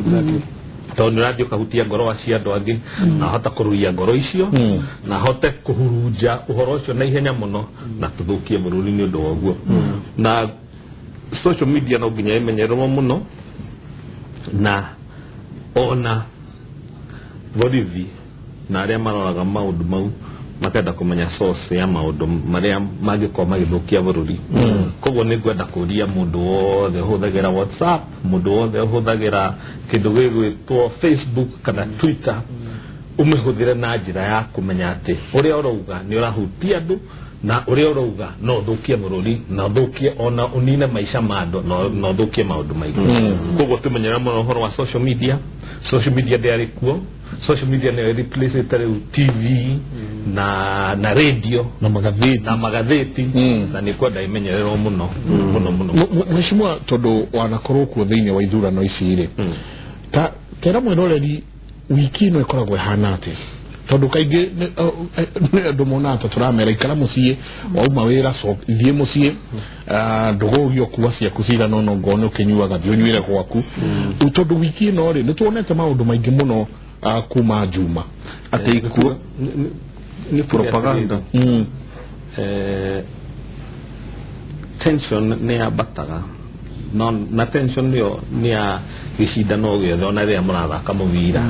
[SPEAKER 3] tondũ nĩrathiĩ ũkahutia ngoro cia andũ angĩ na hota kũruia ngoro icio na hote kũhurunja ũhoro ũcio na ihenya mũno na tũthũkie bũrũri nĩ ũndũ wa ũguo na social media no nginya ĩmenyererwo mũno na ona borithi na arĩa maroraga maũndũ mau makenda kũmenya source ya maũndũ marĩa mangĩkorwo magĩthũkia bũrũri koguo nĩ ngwenda kũria mũndũ wothe ũhũthagĩra WhatsApp mũndũ wothe ũhũthagĩra kĩndũ gĩgwĩtwo Facebook kana Twitter ũmĩhũthĩre na njĩra ya kũmenya atĩ ũrĩa ũrauga nĩ ũrahutia andũ na ũrĩa ũrauga no ũthũkie bũrũri na ũthũkie ona ũnine maica ma andũ na ũthũkie maũndũ maingĩ koguo tũmenyera mũno ũhoro wa social media ndĩarĩ kuo social media nĩ replace rĩu TV na radio na magathĩti na nĩ kwenda imenyererwo mũno mũno
[SPEAKER 1] Mheshimiwa tondũ wanakorwo kuo thĩinĩ wa ithurano ici rĩ ta kera mwĩroreri wiki ĩno ĩkoragwo ĩhana atĩ tondũ kaingĩ andũ mona ta tũramera ikara mũciĩ wauma wĩra thiĩ mũciĩ ndũgũgio kuwa ciaku cigana ũna ngona ũkĩnyuaga thiĩ ũnyuĩre gwaku tondũ wiki ĩno rĩ nĩ tuonete maũndũ maingĩ mũno kuma Juma atĩ ikuo
[SPEAKER 3] ni propaganda tension nĩ yambataga na tension nĩ ya gĩcindano gĩothe ona rĩrĩa mũrathaka mũbira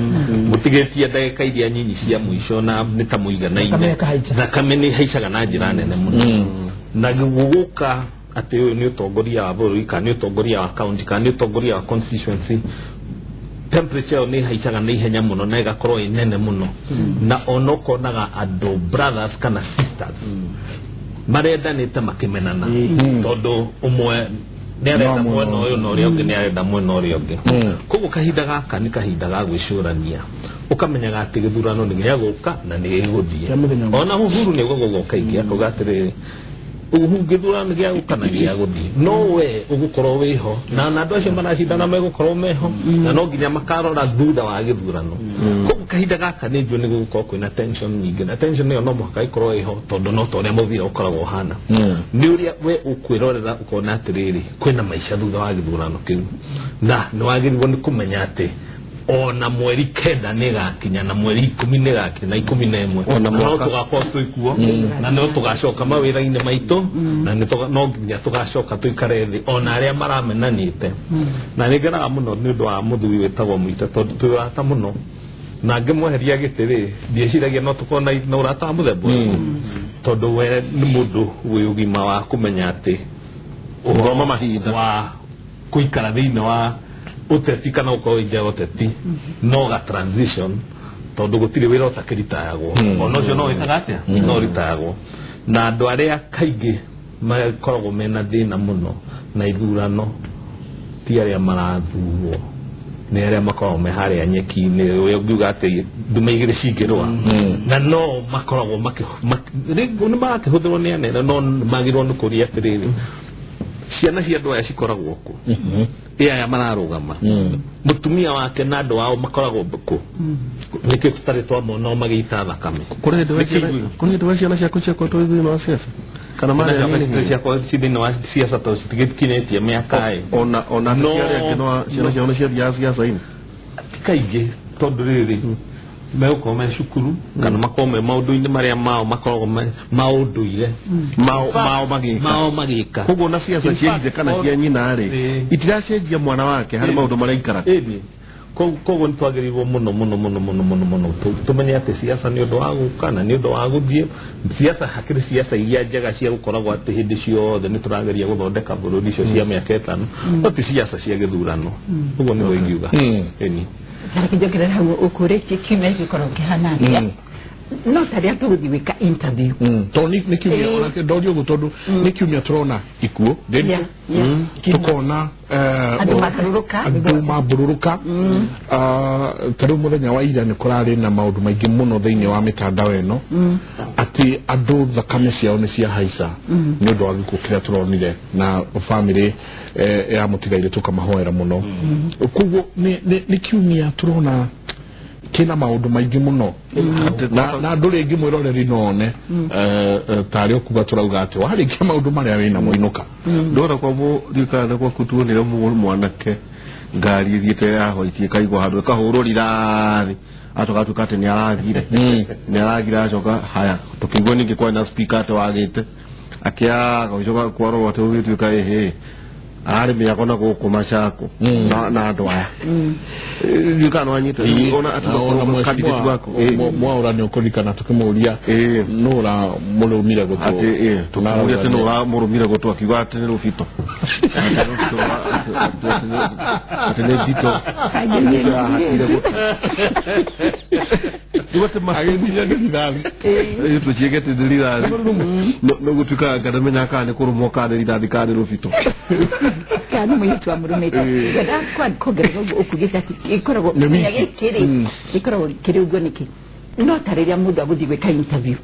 [SPEAKER 3] mũtigĩtie ndagĩka iria nyinyi cia mũico na nĩ ta mũiganaine thakame nĩ haicaga na njĩra nene mũno na gũgũka atĩ ũyũ nĩ ũtongoria wa bũrũri kana nĩ ũtongoria wa county kana nĩ ũtongoria wa constituency temperature nĩ haicaga na ihenya mũno na ĩgakorwo ĩ nene mũno na onokonaga andũ brothers kana sisters marendanĩte makĩmenana tondũ ũmwe nĩarenda mwena ũyũ na ũrĩa ũngĩ nĩarenda mwena ũrĩa ũngĩ koguo kahinda gaka nĩ kahinda ga gwĩcũrania ũkamenyaga atĩ gĩthurano nĩ gĩagũka na nĩ gĩgũthiĩ ona Uhuru nĩguo gũgoka ingĩ akauga atĩrĩrĩ gĩthurano nĩ gĩagũka na gĩagũthiĩ no we ũgũkorwo wĩho na andũ acio maracindana megũkorwo meho na no nginya makarora thutha wa gĩthurano koguo kahinda gaka nĩ njũĩ nĩ gũgũkorwo kwĩna tension nyingĩ na tension ĩyo no mũhaka ĩkorwo ĩho tondũ no ta ũrĩa mũbira ũkoragwo ũhana nĩ ũrĩa we ũkwĩrorera ũkona atĩrĩrĩ kwĩna maica thutha wa gĩthurano kĩu na nĩ wagĩrĩirwo nĩ kũmenya atĩ ona mweri kenda nĩ gakinya na mweri 10 nĩ gakinya na 11 ona no tũgakorwo twĩkuo na no tũgacoka mawĩra-inĩ maitũ na no nginya tũgacoka tũikare thĩ ona arĩa maramenanĩte na nĩ ngenaga mũno nĩ ũndũ wa mũthuri wĩtagwo Mũite tondũ twĩ ũrata mũno na ngĩmweheria gĩtĩ rĩ ndieciragia no tũkorwo na ũrata wa mũthemba tondu we ni mundu wi ugima wa kumenya ati
[SPEAKER 2] uthoma mahinda
[SPEAKER 3] wa kuikara thiini wa uteti kana uko nja uteti no ga transition tondu gutire wira utakiritaagwo ono cio no witaga atia no ritaagwo na andu aria kaingi makoragwo mena thina muno na ithurano ti aria marathurwo ni aria makoragwo me haria nyeki-ini uyu ngiuga ati ndume igiri cingirwa na no makoragwo ni marakihuthirwo ni anene no magirwo ni kuria atiriri ciana cia andu aya cikoragwo ku aya mararugama mutumia wake na andu ao makoragwo ku niki tutari twamona magita thakame
[SPEAKER 2] kuri ndu ciana ciako ciako twi no ciaca kana mara
[SPEAKER 3] ciako cidini wa ciaca to citigikinetie miaka
[SPEAKER 2] ona ciare ngino ciana ciao cia ciaca ini
[SPEAKER 3] kaingi tondu riri meuko me cukuru kana makome maundu-ini maria mao makoragwo maundu-ire mao magika
[SPEAKER 2] koguo na ciaca cienje kana cia nyina ri itiracenjia mwana wake hari maundu maria ikara
[SPEAKER 3] koguo nitwagirirwo muno tumenye ati ciaca ni undu wa guka na ni undu wa guthie ciaca hakiri ciaca iria njega cia gukoragwo ati hindi ciothe niturageria guthondeka bururi icio cia miaka 5 no ti ciaca cia githurano koguo niguo ingiuga eni
[SPEAKER 4] Karakijokerera hau ukureti kimeji korokehana atia no taria tuguthi wika interview
[SPEAKER 1] to ni kiumia ona ke ndorio gutondu ni kiumia turona ikuo tukona andu mabururuka tari muthenya wa ira ni kurari na maundu maingi muno thiini wa mitandao eno ati andu thakame ciao ni cia haica ni undu wa gikuo kiria turonire na family ya mutigaire tukamahoera muno kuguo ni kiumia turona kina maundu maingi muno na nduri ingi mwiroreri none tari okuga turauga ati wari kia maundu maria wina muinuka
[SPEAKER 2] ndora kwa mu rikana kwa kutuonire mwanake ngari ithiete yahoitie kaigwa handu kahururira atogatuka ati ni aragire acoka haya tukigwo ningi kwa na speaker ati wagite akia gocoka kwaro watu wituika ari me yakona ko mashako na andu aya yukana wanyita ona atona candidate wako
[SPEAKER 1] mwaura ni ukurikana tukimuria nura murumire gutu
[SPEAKER 2] ati tunaruya tena murumire gutu akiwa ati ni rufito ati ni fito Iwate mahinya ni ndani itu chigete dilira no gutuka gadamenya kane kurumoka ndiri kane rufito
[SPEAKER 4] kandi mwitu wa murumete gada kwa kogera okugeza ikorogo ikorogo kiri ubwo niki no tareria mundu aguthigwe ka interview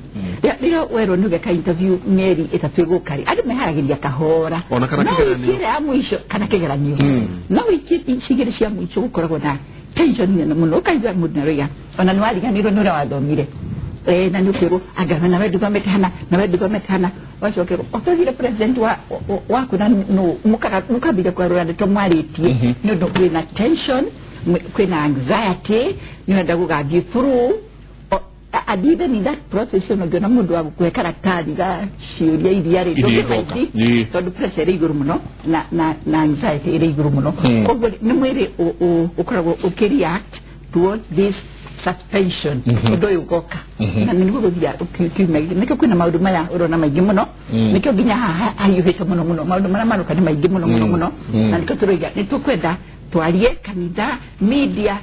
[SPEAKER 4] rero wero nuge ka interview meri etatugo kari andi meharagiria kahora
[SPEAKER 2] ona kana kigeranio
[SPEAKER 4] kira mwisho kana kigeranio no ikigere cia mwisho gukoragwo na tension ni muno kaija mundu naria ona nwariganiro nura wathomire na nukero agana na wedu gametana washokero otozire president wa kuna no mukabira kwa rwanda tomwaritie no do kwina tension kwina anxiety ni ndago gagi through adibe ni that process no gona mundu wa kwekara tadi ga shiuria idiare to do pressure iguru muno na anxiety ire iguru muno ko ni mwere ukurago ukiriact towards this suspension odo yugoka na ningo gobia ukimege niko kuna maundu maya urona maingi muno niko ginya ha ayuhita muno maundu mara maruka ni maingi muno na niko turoiga nitukwenda twarie kanitha media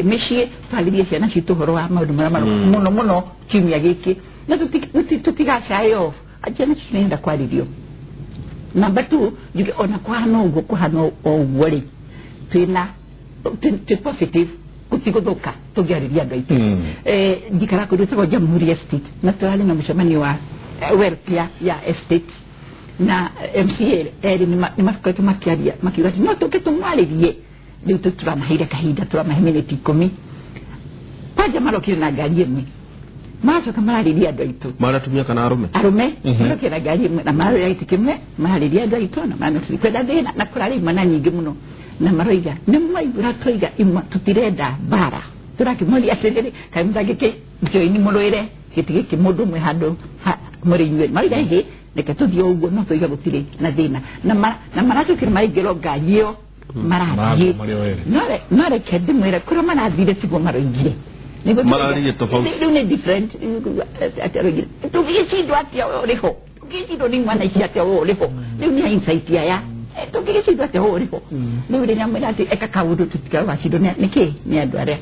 [SPEAKER 4] mishie twalirie ciana citu horo wa maundu mara maruka muno kimya giki na tutigacayo ajana cinenda kwaririo namba 2 juge ona kwano ugo kuhano owori twina positive kutigodoka tugariria ndaitu ndikara kuruta Jamhuri Estate na twali na mshamani wa welfare ya estate na MCA eri ni mafukato makiaria makiwati no tuketumwalirie ndio tuturana haida kahida turama minute 10 kwa jamalo kina gari yemwe maso kamaliria ndaitu
[SPEAKER 2] mara tumia kana
[SPEAKER 4] arume kina gari na mara yaitikimwe maliria ndaitu na maana tulikwenda thina na kurali mana nyingi muno na maroiga ni mwaibura toiga imwa tutirenda bara turakimoli atendere kaimdage ke joini moloire kitige kimudu mwe hado muri nywe maroiga he neka tuthio ugo no toiga gutire na thina na marato kirmai gero gayo maraji nore kedi mwira kura marathire tigo maroigire
[SPEAKER 2] Malaria tofauti.
[SPEAKER 4] Ni different. Atarogire. Tukishindwa atia oleho. Tukishindwa ni mwana ishi atia oleho. Ni insight ya. Tukishindwa atia oleho. Ni ule nyamwe ati eka kaudu tutikawa shido niki ni adware.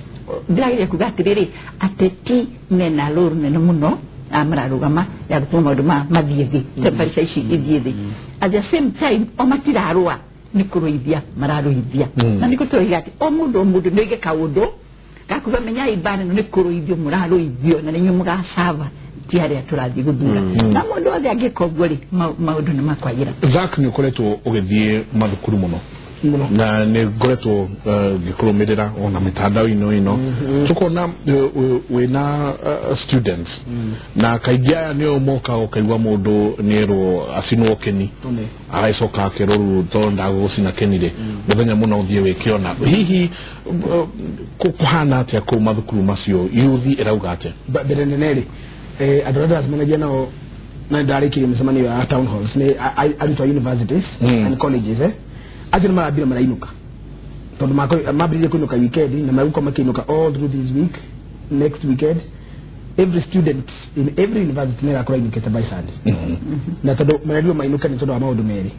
[SPEAKER 4] Ndagire kugatiriri ateti mena lor nene muno amrarugama ya gutuma nduma mathiithi temperature ici ithiithi at the same time o matirarua ni kuruithia mararuithia na niko tũiga ati o mundu nĩge kaundu gakuga menya ibane ni kuruithio muraruithio na ninyu mugasava tiare turathi guthura na mundu othe angikogori maundu ni makwagira.
[SPEAKER 1] Zak ni ukoretwo ugithie mathukuru muno na nä ngoretwo ngä mä rä ra ona mä tandao ino tå kona wä na students na kaingä aya nä o moka å kaigua må ndå nä erwo acinwo keni agacoka akerwo rä u to ndagå gå cina keni rä må thenya må no thiä wä kä ona hihi kå hana atä a kå mathukuru macio yuthi ä rauga atä
[SPEAKER 5] mbere nene rä andå arä a ndacemanagia nao na ndarä kä rie mä cemanio ya town halls nä arutwo universities and colleges aje na marabira marainuka tondu mabirire kuinuka weekend na maguko makinuka all through this week next weekend every student in every university nera kora inukete by Sunday na tondu marabira mainuka ni tondu wa maundu meri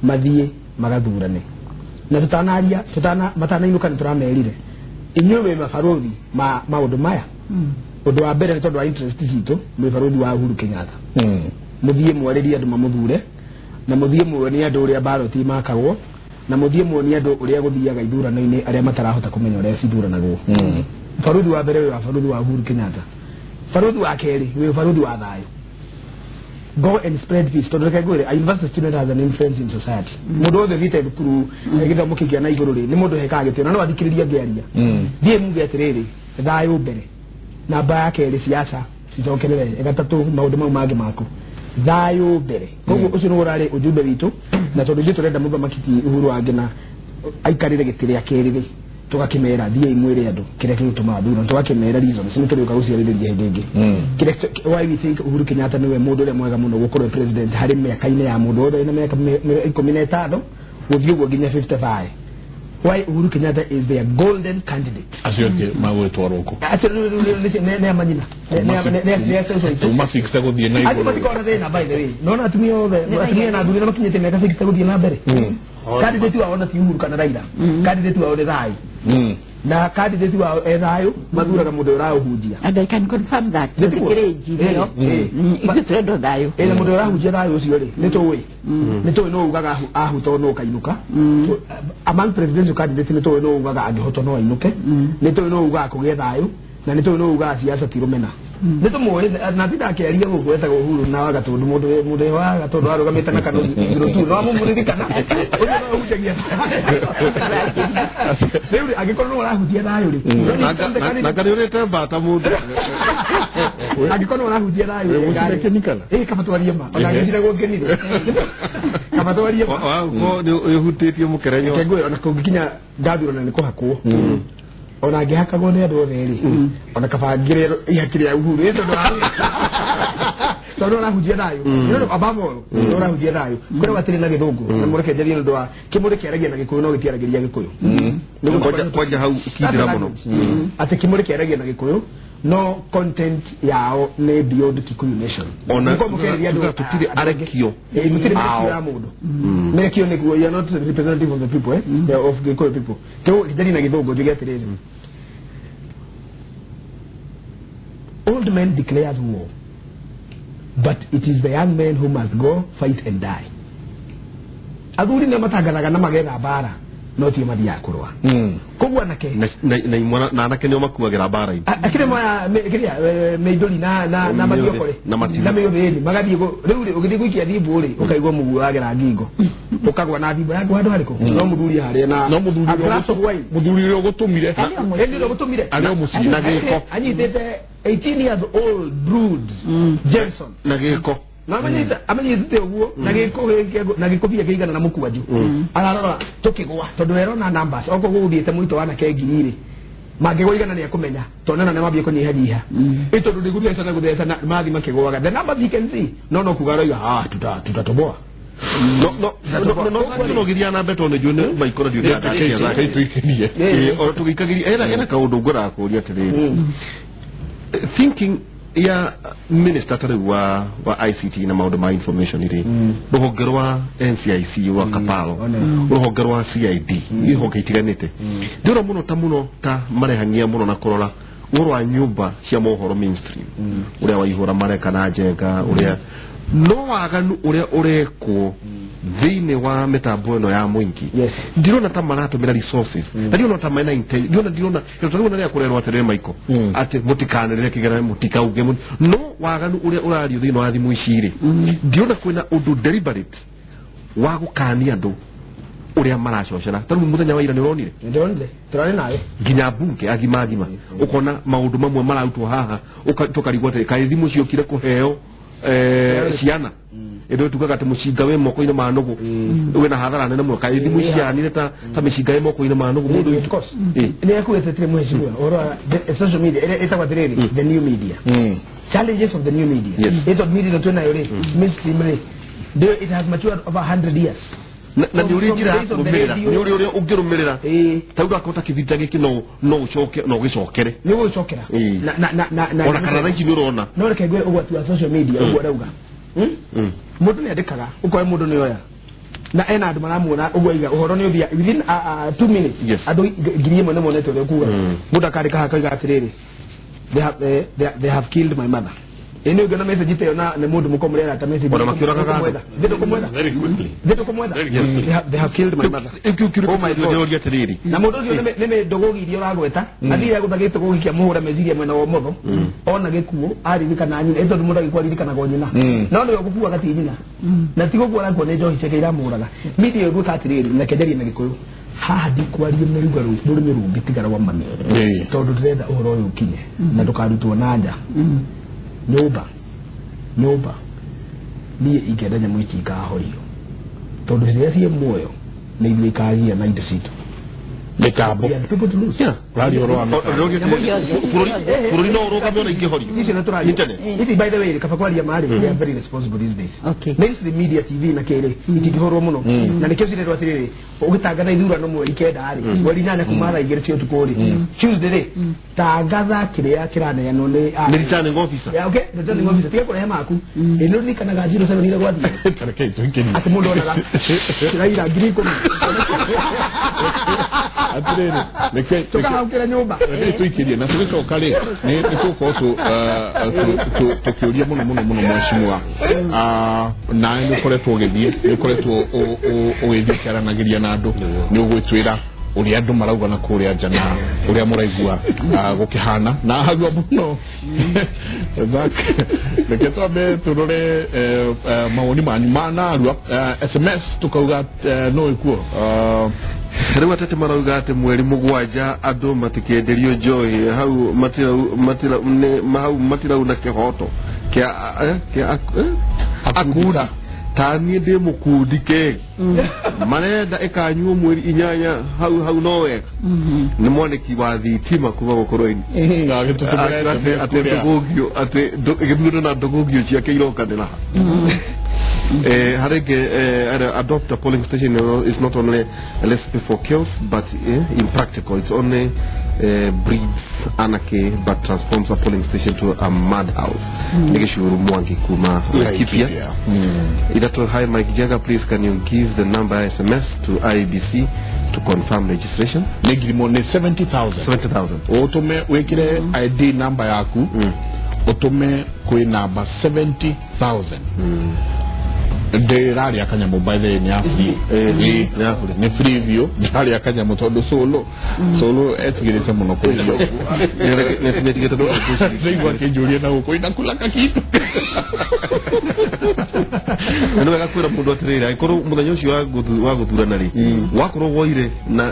[SPEAKER 5] mathie magathurane na tutana inuka ni turamerire inyuwe mabarothi maundu maya undu wa mbere ni tondu wa interest citu ni barothi wa Uhuru Kenyatta muthie mwariria andu mamuthure na muthie muonia andu uria baroti makagwo na muthie muonia andu uria guthiaga ithurano-ini aria matarahota kumenya uria cithuranagwo barothi wa mbere wa barothi wa Uhuru Kenyatta barothi wa keri we barothi wa thayo go and spread peace tondu reke ngwire a university student has an influence in society mundu othe vita thukuru githomo kikia na iguru ri ni mundu hekaga gitio na no athikiriria ngiaria thie muge atiriri thayo mbere na baya keri siasa cicokerere egatatu maundu mau mangi maku thayo mbere koguo ucio ni urari ujumbe witu na tondu jitu renda muthamaki Uhuru Angena aikarire gitiria kerire tugakimera thie imwire andu kire kituma thuro tugakimera reason sini turi ukaguciaririria hindi kire why we think Uhuru Kenyatta niwe mundu ule mwega muno gukorwo president hari miaka-ini ya mundu othe na miaka 15 guthii guo nginya 55 why Uhuru Kenyatta is their golden candidate
[SPEAKER 1] asioke mawe twaroko
[SPEAKER 5] ne amanyina ne
[SPEAKER 1] so masikita guthii na iguru
[SPEAKER 5] ati kona thina by the way no na atumia othe atumia na athuri na makinyite miaka 60 guthii na mbere candidate wa ona ti Uhuru kana Raila candidate wa ole thai na candidate wa thayo mathuraga mundu urahunjia
[SPEAKER 4] and I can confirm that greji rio itredo thayo
[SPEAKER 5] mundu urahunjia thayo ucio ri nitoi no ugaga ahuto no kainuka among presidential candidate nitoi no ugaga angihoto no ainuke nitoi no ugaga kugia thayo na nitoi no ugaga siasa tirumena nito moe na tida akiaria gugu eta Uhuru na waga tondu mundu waga tondu arugamite na kanu iguru tu no mumuririkana uyo no utegia rĩu angĩkorwo no ũrahunjia thayũ rĩ
[SPEAKER 2] na kari urete mbata mundu
[SPEAKER 5] angĩkorwo no ũrahunjia thayũ rĩ kaba twarie ma ona ngĩthira gũngenire kaba twarie ma
[SPEAKER 2] wao nĩ ũhutĩtie mũkerenyo
[SPEAKER 5] kengwe ona kũngikinya ngathurana nĩ kũhakwo ona ngĩhakagwo nĩ andũ othe rĩ ona kabangire ihakire ya Uhuru tondu ũrahunjia thayũ above all ũrahunjia thayũ kũrĩa watirĩ na gĩthũngũ na mũreke njarie nĩ ũndũ wa Kimuri kĩaragia na Gĩkũyũ no gĩtiaragĩria Gĩkũyũ
[SPEAKER 2] kwanja hau kithira muno
[SPEAKER 5] atĩ Kimuri kĩaragia na Gĩkũyũ no content yao nĩ beyond Kikuyu nation
[SPEAKER 2] ona tutire arekio
[SPEAKER 5] mutire ya mundu mekio nĩguo you are not representative of the people of Gĩkũyũ people kĩu njarie na gĩthũngũ njuge atĩrĩrĩ old men declares war but it is the young men who must go fight and die athuri nĩ matangathaga na magetha mbara no ti mathia kurwa koguo anake
[SPEAKER 2] na imwana na anake nĩ makuagira mbara-inĩ
[SPEAKER 5] akire moya meidoli na mathiokore na meyotheni magathie rĩu ũgĩthie gũikia thimbu rĩ ũkaigua mũguo wagera ngingo ũkagwa na thimbu yaku handũ harĩkũ no mũthuri harĩa na
[SPEAKER 1] no mũthuri ũrĩa ũgũtũmire
[SPEAKER 5] ũrĩa ũgũtũmire
[SPEAKER 1] arĩa mũciĩ
[SPEAKER 5] na gĩko anyitĩte 18 years old brood Jenson
[SPEAKER 2] na gĩko
[SPEAKER 5] na amenyite uguo na gikobia kĩigana na mũkwanju ararora tukigwa tondu erona numbers oko gũthiĩte muito wana kengiri mangĩgwa igana nĩ akũmenya tonana nĩ mambie kũnyihanyiha ĩtondu nĩgũthecana na mathi makĩgwaga the numbers you can see no kuga roiga tutatoboa
[SPEAKER 2] no giriana beto ne jone ba ikora dio ya kai tuikerie o tuikagiria era kaundu ngora kuria tiriri thinking ya minister tare wa ICT na maundu ma information iri ruhongerwa NCIC wa Kapalo ruhongerwa CID iho keitiganite ndiro muno ta marehania muno na korora urwa nyumba cia mohoro mainstream uria waihura mareka na jenga uria no waganu uria ureko thine wa mitambo ino ya mwingi ndirona ta maratumira resources ndirona ta maina intel ndirona ria kurerwa atere maiko ati mutikanire kigera mutikauge no waganu uria urario thine wa thimu iciri ndirona kwina undu deliberate wa gukania andu uria maracocera taru muthenya wa ira ni uronire
[SPEAKER 5] turane nawe
[SPEAKER 2] nginya bunge agima ukona maundu mamwe mararutwo haha ukarigwa ati kai thimu ciokire kuheo ciana endo tukaga ati mushinga we moko ina manugu we na hadhara nene muno kai thimu cianire ta mishinga we moko ina manugu mundu
[SPEAKER 5] ni yakuetetire mwezi ora social media eta watiriri the new media challenges of the new media eto media tuna yore mainstream it has matured over 100 years
[SPEAKER 2] na ni uri ungirumirira tauga kota kivita giki no ucoke no gicokere
[SPEAKER 5] ni gucokera na
[SPEAKER 2] ona kana raici ni urona
[SPEAKER 5] no reke gwe ugwatu wa social media ugwa rauga mundu ni andikaga ukoe mundu ni oya na ena andu maramuona ugwa iga uhoro ni uthia within 2 minutes andu ngiri imwe nemo neto kuga mundu akarika hakaga atiriri they have killed my mother ene ugana message ite na ne mundu mukomrera ata message
[SPEAKER 2] bora makira kaka
[SPEAKER 5] very quickly they have killed my mother
[SPEAKER 2] oh my god get ready
[SPEAKER 5] na mundu ucio neme dogogi irio ragweta athira guthagite gugikia muhura meziria mwena wa motho ona gikuo aririka na nyina eto mundu agikwaririka na gonyina no no gukua gati nyina na tigo kwa rako ne johi cheke ira muraga miti yo gukatiriri na kenderia na gikuyu haha ndikwarie merigo rurimi rungitigara wa mami tondu turenda uhoro uyu kinye na tukarutwo na nja nyumba niye ingenda nyamu ici ikahorio tondu ciria cie muoyo ni ithuĩ ikagia na indo citu
[SPEAKER 1] mitambo rari orwana
[SPEAKER 2] bururi no urugame ona ingihorio
[SPEAKER 5] ici na tũraria ici by the way kaba kwaria mari they are very responsible these days mainstream media TV na kere itingihorwo muno na nikio cirerwo atiriri ugitangatha ithurano mweri kenda ari mweri 8 kumara igere cio tukuri Tuesday tangatha kiria kiraneanwo ni
[SPEAKER 2] returning officer
[SPEAKER 5] okay returning officer tiga kurehe maku ino nikanaga 07 ira gwathi
[SPEAKER 1] tarekei tunkeni
[SPEAKER 5] ati mundu onaga kiraira ngiri ikumi
[SPEAKER 1] atiriri neke
[SPEAKER 5] tukahukira nyumba
[SPEAKER 1] tuikirie na tugicoka ri ni tukoso tukiuria muno mweshimwa na ni koretwo ugithie ni koretwo ugithikiranagiria na andu ni ugwitwira uria andu marauga na kuria jana uria muraigua gukihana na hagwa muno neke twambe turore maoni manyu manarua SMS tukauga no ikuo
[SPEAKER 2] riu atete marauga ati mweri mugwanja andu matikenderio njohi hau matira una kihoto kia akura tani ndi mukundi ke marenda ikanyuo mweri 8 hau no wega ni mwandiki wa thitima kuva gukoroini ate githuro na ndogogio ciake irokanira harege adopt a polling station is not only a recipe for chaos but in practical it's only breeds anarchy but transforms a polling station to a madhouse. Nigishuru mwangi kuma kipia. Idato hi Mike Jaga, please can you give the number SMS to IBC to confirm registration?
[SPEAKER 1] Negirimo ni 70,000. Otome wekire ID number yaku. Otome kwe number 70,000. De rari akanya mobile ni afi ni free view rari akanya motodo solo etigirisa muno ko iyo ne tigeta do saiwa ke julia na ko ina kulaka kitu
[SPEAKER 2] ano gakura mundu atirira ikoro mudanyo ucio wa guturana ri wakoro woire na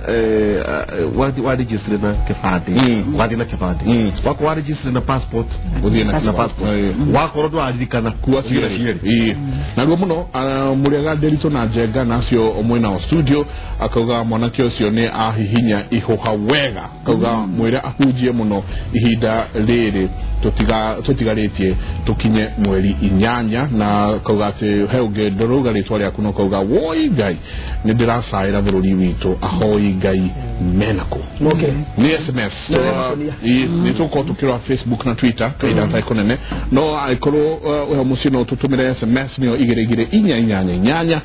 [SPEAKER 2] wa register na kifadi wadi na kifadi wako wa register na passport wodi na passport wakoro do adikana
[SPEAKER 1] kuasira shiri na ruo muno no Muriaga Derito na Jega nacio omwena wa studio akauga mwanake ucio ni ahihinya ihoha wega akauga mwire ahujie muno ihinda riri tutigaretie tukinye mweri 8 na akauga ati heuge ndoroga ritwa ryaku no akauga woi ngai ni ndirasaira bururi witu ahoi ngai menako ni SMS ni tuko tukira Facebook na Twitter kaida taikonene no aikoro we musino tutumire SMS niyo igeregire inyanya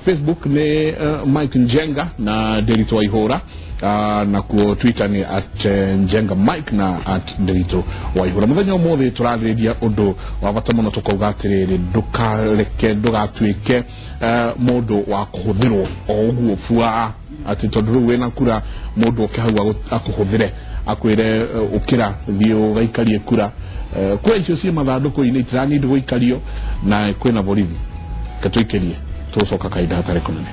[SPEAKER 1] Facebook ni Mike Njenga na Derito Waihura na ku Twitter ni @Njenga Mike na @Derito Waihura muthenya omothe turaredia undu wa bata muno tukaugatiriri ndugatwike mundu wa kuhuthirwo oguo fua ati tondu wena kura mundu ukihagwa akuhuthire akwire ukira thio gaikarie kura kwa icio cie mathanduku ini itirani ndu guikario na kwina borithi katuikerie tucoka kaida hatare kunene